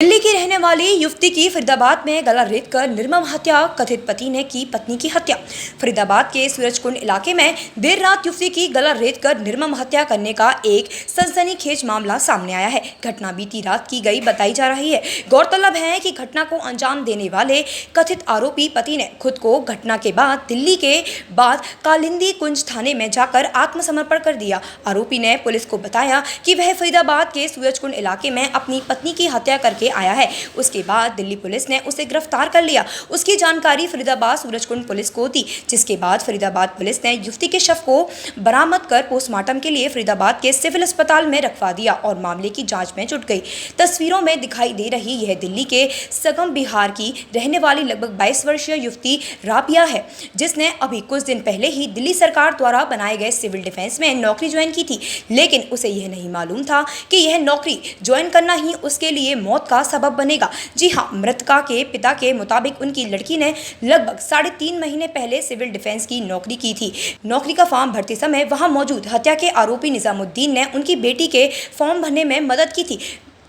दिल्ली की रहने वाली युवती की फरीदाबाद में गला रेतकर निर्मम हत्या, कथित पति ने की पत्नी की हत्या। फरीदाबाद के सूरजकुंड इलाके में देर रात युवती की गला रेतकर निर्मम हत्या करने का एक सनसनीखेज मामला सामने आया है। घटना बीती रात की गई बताई जा रही है। गौरतलब है कि घटना को अंजाम देने वाले कथित आरोपी पति ने खुद को घटना के बाद दिल्ली के बाद कालिंदी कुंज थाने में जाकर आत्मसमर्पण कर दिया। आरोपी ने पुलिस को बताया कि वह फरीदाबाद के सूरजकुंड इलाके में अपनी पत्नी की हत्या करके आया है। उसके बाद दिल्ली पुलिस ने उसे गिरफ्तार कर लिया। उसकी जानकारी फरीदाबाद सूरजकुंड पुलिस को दी, जिसके बाद फरीदाबाद पुलिस ने युवती के शव को बरामद कर पोस्टमार्टम के लिए फरीदाबाद के सिविल अस्पताल में रखवा दिया और मामले की जांच में जुट गई। तस्वीरों में दिखाई दे रही यह दिल्ली के सगम बिहार की रहने वाली लगभग 22 वर्षीय युवती राबिया है, जिसने अभी कुछ दिन पहले ही दिल्ली सरकार द्वारा बनाए गए सिविल डिफेंस में नौकरी ज्वाइन की थी। लेकिन उसे यह नहीं मालूम था कि यह नौकरी ज्वाइन करना ही उसके लिए मौत का सबब बनेगा। जी हां, मृतका के पिता के मुताबिक उनकी लड़की ने लगभग 3.5 महीने पहले सिविल डिफेंस की नौकरी की थी। नौकरी का फॉर्म भरते समय वहां मौजूद हत्या के आरोपी निजामुद्दीन ने उनकी बेटी के फॉर्म भरने में मदद की थी।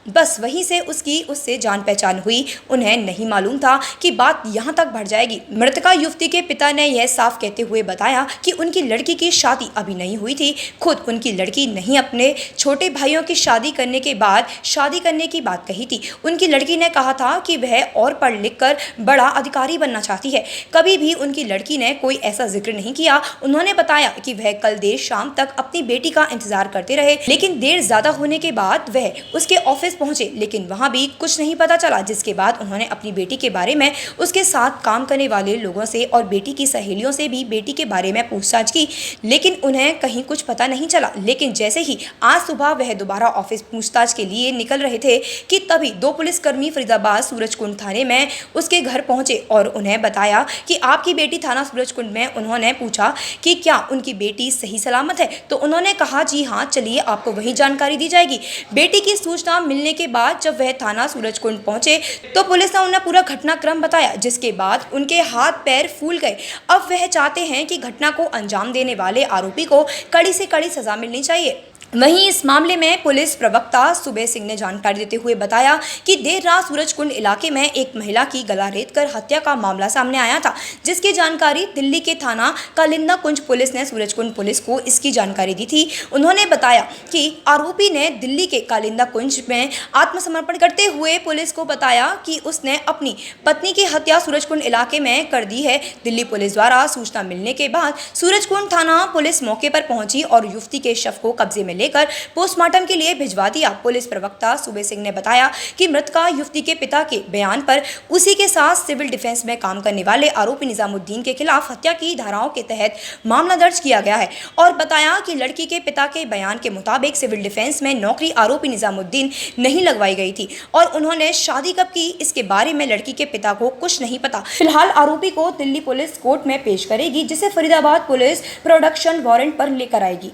बस वहीं से उससे जान पहचान हुई। उन्हें नहीं मालूम था कि बात यहां तक बढ़ जाएगी। मृतका युवती के पिता ने यह साफ कहते हुए बताया कि उनकी लड़की की शादी अभी नहीं हुई थी। खुद उनकी लड़की नहीं अपने छोटे भाइयों की शादी करने के बाद शादी करने की बात कही थी। उनकी लड़की ने कहा था कि वह और पढ़ लिख कर बड़ा अधिकारी बनना चाहती है। कभी भी उनकी लड़की ने कोई ऐसा जिक्र नहीं किया। उन्होंने बताया कि वह कल देर शाम तक अपनी बेटी का इंतजार करते रहे, लेकिन देर ज्यादा होने के बाद वह उसके ऑफिस पहुंचे, लेकिन वहां भी कुछ नहीं पता चला। जिसके बाद उन्होंने अपनी बेटी के बारे में उसके साथ काम करने वाले लोगों से और बेटी की सहेलियों से भी बेटी के बारे में पूछताछ की, लेकिन उन्हें कहीं कुछ पता नहीं चला। लेकिन जैसे ही आज सुबह वह दोबारा ऑफिस पूछताछ के लिए निकल रहे थे कि तभी 2 पुलिसकर्मी फरीदाबाद सूरजकुंड थाने में उसके घर पहुंचे और उन्हें बताया कि आपकी बेटी थाना सूरजकुंड में। उन्होंने पूछा कि क्या उनकी बेटी सही सलामत है, तो उन्होंने कहा जी हाँ, चलिए आपको वही जानकारी दी जाएगी। बेटी की सूचना मिलने के बाद जब वह थाना सूरजकुंड पहुंचे तो पुलिस ने उन्हें पूरा घटनाक्रम बताया, जिसके बाद उनके हाथ पैर फूल गए। अब वह चाहते हैं कि घटना को अंजाम देने वाले आरोपी को कड़ी से कड़ी सजा मिलनी चाहिए। वहीं इस मामले में पुलिस प्रवक्ता सुबे सिंह ने जानकारी देते हुए बताया कि देर रात सूरजकुंड इलाके में एक महिला की गला रेतकर हत्या का मामला सामने आया था, जिसकी जानकारी दिल्ली के थाना कालिंदी कुंज पुलिस ने सूरजकुंड पुलिस को इसकी जानकारी दी थी। उन्होंने बताया कि आरोपी ने दिल्ली के कालिंदी कुंज में आत्मसमर्पण करते हुए पुलिस को बताया कि उसने अपनी पत्नी की हत्या सूरजकुंड इलाके में कर दी है। दिल्ली पुलिस द्वारा सूचना मिलने के बाद सूरजकुंड थाना पुलिस मौके पर पहुंची और युवती के शव को कब्जे में लेकर पोस्टमार्टम के लिए भिजवा दिया। पुलिस प्रवक्ता सुबे सिंह ने बताया कि मृतका युवती के पिता के बयान पर उसी के साथ सिविल डिफेंस में काम करने वाले आरोपी निजामुद्दीन के खिलाफ हत्या की धाराओं के तहत मामला दर्ज किया गया है और बताया कि लड़की के पिता के बयान के मुताबिक सिविल डिफेंस में नौकरी आरोपी निजामुद्दीन नहीं लगवाई गई थी और उन्होंने शादी कब की इसके बारे में लड़की के पिता को कुछ नहीं पता। फिलहाल आरोपी को दिल्ली पुलिस कोर्ट में पेश करेगी, जिसे फरीदाबाद पुलिस प्रोडक्शन वारंट पर लेकर आएगी।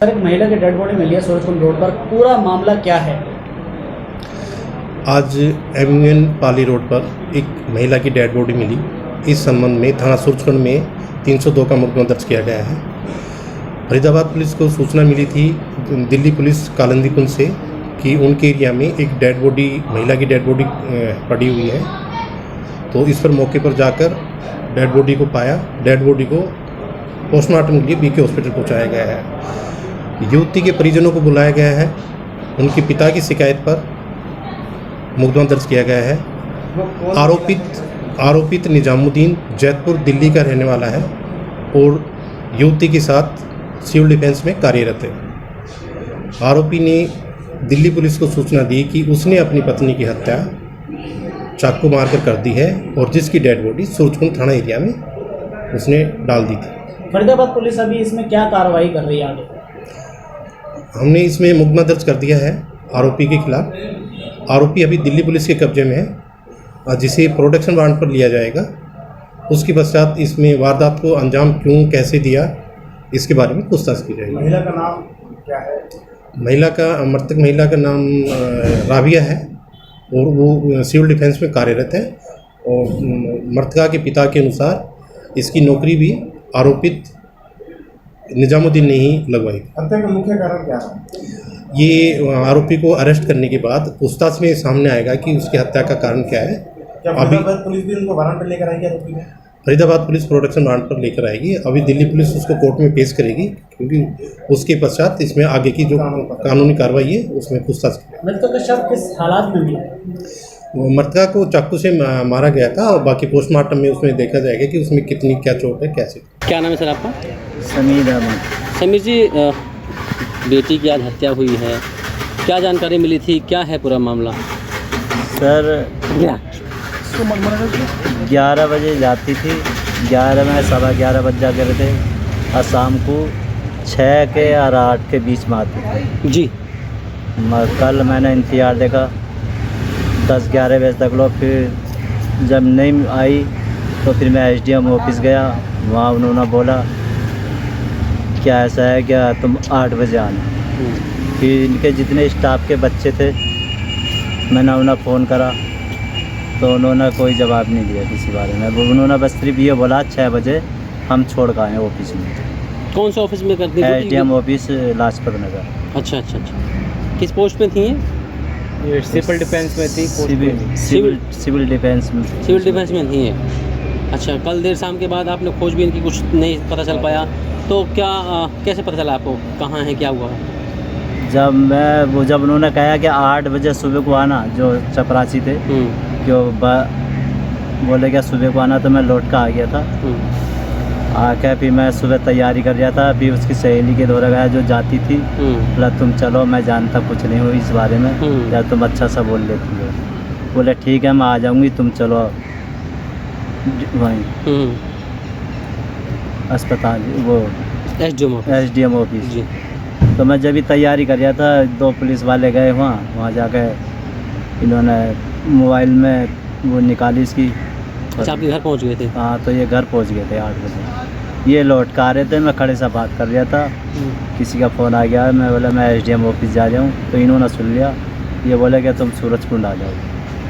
रोड पर पूरा मामला क्या है? आज एमयूएन पाली रोड पर एक महिला की डेड बॉडी मिली। इस संबंध में थाना सूरजकुंड में 302 का मुकदमा दर्ज किया गया है। फरीदाबाद पुलिस को सूचना मिली थी दिल्ली पुलिस कालिंदी कुंज से कि उनके एरिया में एक डेड बॉडी, महिला की डेड बॉडी पड़ी हुई है। तो इस पर मौके पर जाकर डेड बॉडी को पाया। डेड बॉडी को पोस्टमार्टम के लिए बीके हॉस्पिटल पहुँचाया गया है। युवती के परिजनों को बुलाया गया है। उनके पिता की शिकायत पर मुकदमा दर्ज किया गया है। आरोपित निजामुद्दीन जैतपुर दिल्ली का रहने वाला है और युवती के साथ सिविल डिफेंस में कार्यरत है। आरोपी ने दिल्ली पुलिस को सूचना दी कि उसने अपनी पत्नी की हत्या चाकू मारकर कर दी है और जिसकी डेड बॉडी सूरजकुंड थाना एरिया में उसने डाल दी थी। फरीदाबाद पुलिस अभी इसमें क्या कार्रवाई कर रही है आगे? हमने इसमें मुकदमा दर्ज कर दिया है आरोपी के खिलाफ। आरोपी अभी दिल्ली पुलिस के कब्जे में है, जिसे प्रोडक्शन वारंट पर लिया जाएगा। उसके पश्चात इसमें वारदात को अंजाम क्यों, कैसे दिया, इसके बारे में पूछताछ की जाएगी। महिला का नाम क्या है? मृतक महिला का नाम राबिया है और वो सिविल डिफेंस में कार्यरत है और मृतका के पिता के अनुसार इसकी नौकरी भी आरोपित निजामुद्दीन ने ही लगवाई। हत्या का मुख्य कारण क्या है? ये आरोपी को अरेस्ट करने के बाद पूछताछ में सामने आएगा कि उसकी हत्या का कारण क्या है। अभी पुलिस भी उनको वारंट पर लेकर आएगी आरोपी में। फरीदाबाद पुलिस प्रोडक्शन वारंट पर लेकर आएगी। अभी दिल्ली पुलिस उसको कोर्ट में पेश करेगी, क्योंकि उसके पश्चात इसमें आगे की जो कानूनी कार्रवाई है उसमें पूछताछ की। मृतक का शव किस हालात में मिला? मृतका को चाकू से मारा गया था और बाकी पोस्टमार्टम में उसमें देखा जाएगा कि उसमें कितनी क्या चोट है, कैसे। क्या नाम है सर आपका? समीर अहमद। समीर जी, बेटी की आज हत्या हुई है, क्या जानकारी मिली थी, क्या है पूरा मामला? सर 11 बजे जाती थी, 11 में 11:15 बज जा रहे थे और शाम को 6 के और 8 के बीच में आती थी जी। कल मैंने इंतजार देखा 10-11 बजे तक लो, फिर जब नहीं आई तो फिर मैं SDM ऑफिस गया। वहाँ उन्होंने बोला क्या ऐसा है क्या, तुम 8 बजे आना। फिर इनके जितने स्टाफ के बच्चे थे मैंने उन्हें फ़ोन करा तो उन्होंने कोई जवाब नहीं दिया किसी बारे में। उन्होंने बस सिर्फ ये बोला 6 बजे हम छोड़ कर आए ऑफिस में। कौन सा ऑफिस में करती थी? SDM office Lajpat Nagar. अच्छा अच्छा अच्छा। किस पोस्ट पे थी ये? सिविल डिफेंस में थी। सिविल डिफेंस में। सिविल डिफेंस में थी ये। अच्छा, कल देर शाम के बाद आपने खोजबीन की, कुछ नहीं पता चल पाया, तो क्या कैसे पता चला आपको कहाँ है, क्या हुआ? जब उन्होंने कहा कि 8 बजे सुबह को आना, जो चपरासी थे जो बोले क्या सुबह को आना, तो मैं लौट कर आ गया था। आके फिर मैं सुबह तैयारी कर रहा था, फिर उसकी सहेली के दौरा गया जो जाती थी, बोला तुम चलो, मैं जानता कुछ नहीं हूँ इस बारे में, या तुम अच्छा सा बोल लेती हो। बोले ठीक है मैं आ जाऊँगी, तुम चलो वहीं अस्पताल, वो SDM ऑफिस जी। तो मैं जब भी तैयारी कर रहा था, 2 पुलिस वाले गए वहाँ जाकर इन्होंने मोबाइल में वो निकाली इसकी। अच्छा, आपके घर पहुँच गए थे? हाँ, तो ये घर पहुँच गए थे 8 बजे। ये लौट कर आ रहे थे, मैं खड़े से बात कर रहा था, किसी का फ़ोन आ गया, मैं बोला मैं SDM ऑफिस जा रहा हूँ, तो इन्होंने सुन लिया। ये बोला कि तुम सूरजकुंड आ जाओ।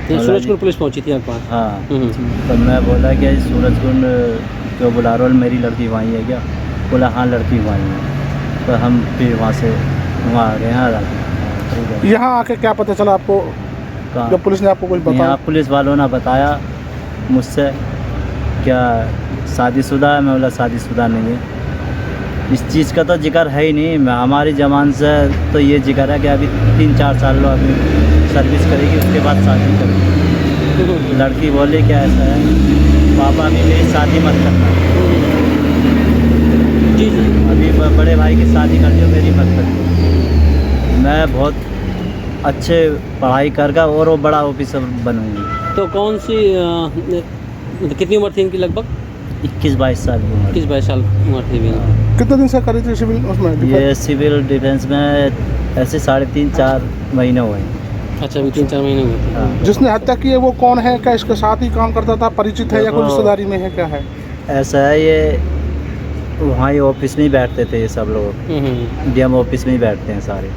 तो सूरजकुंड पुलिस पहुँची थी आपके पास? हाँ, तो मैं बोला कि सूरजकुंड जो बुलारोल मेरी लड़की वहीं है क्या? बोला हाँ लड़की वहीं है। तो हम फिर वहाँ से वहाँ आ गए। हाँ, यहाँ आके क्या पता चला आपको जब पुलिस ने आपको कुछ बताया? यहाँ पुलिस वालों ने बताया मुझसे क्या शादीशुदा है। मैं बोला शादीशुदा नहीं है। इस चीज़ का तो जिक्र है ही नहीं। मैं हमारी ज़बान से तो ये जिक्र है कि अभी 3-4 साल लो अभी सर्विस करेगी, उसके बाद शादी करेगी। लड़की बोली क्या ऐसा है, पापा अभी मेरी शादी मत करना। जी जी। अभी बड़े भाई की शादी कर लो, मेरी मत कर। मैं बहुत अच्छे पढ़ाई कर और वो बड़ा ऑफिसर बनूंगी। तो कौन सी कितनी उम्र थी इनकी? लगभग 21-22 साल की उम्र। 21-22 साल उम्र थी भी। कितने दिन से करी थी सिविल उसमें? ये सिविल डिफेंस में ऐसे 3.5-4 महीने हुए हैं। अच्छा, अभी 3-4 महीने हुए थे। हाँ। जिसने हत्या की है वो कौन है? क्या इसके साथ ही काम करता था, परिचित है या कोई रिश्तेदारी में है, क्या है? ऐसा है, ये वहाँ ही ऑफिस में ही बैठते थे ये सब लोग। DM ऑफिस में ही बैठते हैं सारे।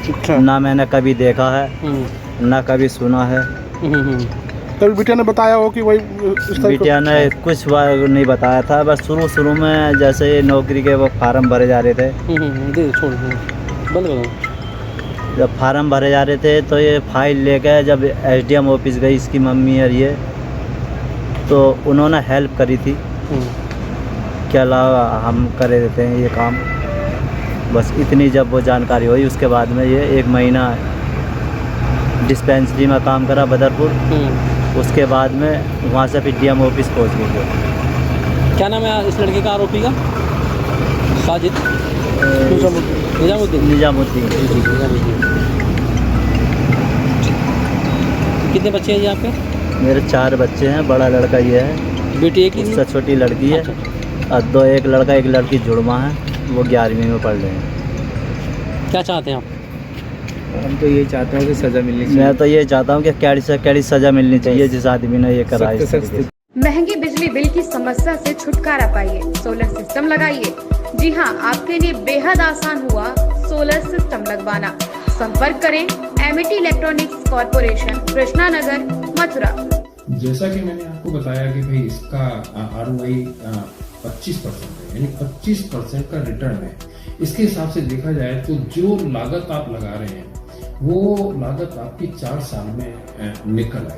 अच्छा। ना मैंने कभी देखा है ना कभी सुना है। तभी बिटिया ने बताया हो कि वही इस तरह बिटिया ने कुछ नहीं बताया था। बस शुरू में जैसे ये नौकरी के वो फार्म भरे जा रहे थे, छोड़ बंद करो। जब फार्म भरे जा रहे थे तो ये फाइल लेकर जब SDM ऑफिस गई इसकी मम्मी और ये, तो उन्होंने हेल्प करी थी क्या अलावा हम करे देते हैं ये काम। बस इतनी जब वो जानकारी हुई, उसके बाद में ये 1 महीना डिस्पेंसरी में काम करा बदरपुर। उसके बाद में वहाँ से फिर DM ऑफिस पहुँच गए। क्या नाम है इस लड़के का, आरोपी का? साजिद निजामुद्दीन। निजामुद्दीन। कितने बच्चे हैं जी आपके? मेरे 4 बच्चे हैं, बड़ा लड़का ये है, बेटी एक ही? उससे छोटी लड़की है। अच्छा। और एक लड़का एक लड़की जुड़वा है, वो 11वीं में पढ़ रहे हैं। क्या चाहते हैं आप? हम तो ये चाहते हैं कि सज़ा मिलनी चाहिए। मैं तो ये चाहता हूँ कि कैडी सज़ा मिलनी चाहिए जिस आदमी ने ये करा है। महंगे बिजली बिल की समस्या से छुटकारा पाइए, सोलर सिस्टम लगाइए। जी हां, आपके लिए बेहद आसान हुआ सोलर सिस्टम लगवाना। संपर्क करें Amity electronics corporation, Krishna Nagar, Mathura. जैसा कि मैंने आपको बताया कि भाई इसका ROI 25% है, यानी 25% का रिटर्न है। इसके हिसाब से देखा जाए तो जो लागत आप लगा रहे हैं वो लागत आपकी 4 साल में निकल आए।